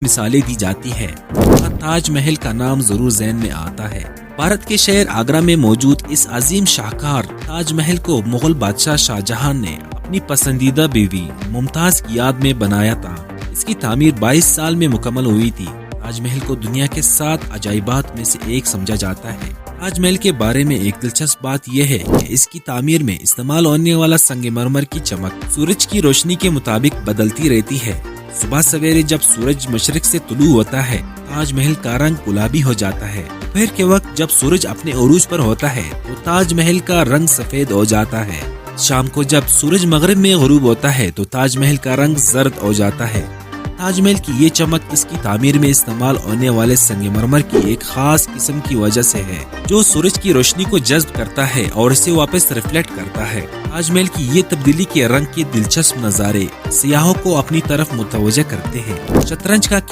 مثالیں دی جاتی ہے، وہاں تاج محل کا نام ضرور ذہن میں آتا ہے۔ بھارت کے شہر آگرہ میں موجود اس عظیم شاہکار تاج محل کو مغل بادشاہ شاہ جہاں نے اپنی پسندیدہ بیوی ممتاز کی یاد میں بنایا تھا۔ اس کی تعمیر 22 سال میں مکمل ہوئی تھی۔ تاج محل کو دنیا کے 7 عجائبات میں سے ایک سمجھا جاتا ہے۔ تاج محل کے بارے میں ایک دلچسپ بات یہ ہے کہ اس کی تعمیر میں استعمال ہونے والا سنگ مرمر کی چمک سورج کی روشنی کے مطابق بدلتی رہتی ہے۔ صبح سویرے جب سورج مشرق سے طلوع ہوتا ہے، تاج محل کا رنگ گلابی ہو جاتا ہے۔ دوپہر کے وقت جب سورج اپنے عروج پر ہوتا ہے تو تاج محل کا رنگ سفید ہو جاتا ہے۔ شام کو جب سورج مغرب میں غروب ہوتا ہے تو تاج محل کا رنگ زرد ہو جاتا ہے۔ تاج محل کی یہ چمک اس کی تعمیر میں استعمال ہونے والے سنگ مرمر کی ایک خاص قسم کی وجہ سے ہے، جو سورج کی روشنی کو جذب کرتا ہے اور اسے واپس ریفلیکٹ کرتا ہے۔ تاج محل کی یہ تبدیلی کے رنگ کے دلچسپ نظارے سیاحوں کو اپنی طرف متوجہ کرتے ہیں۔ شطرنج کا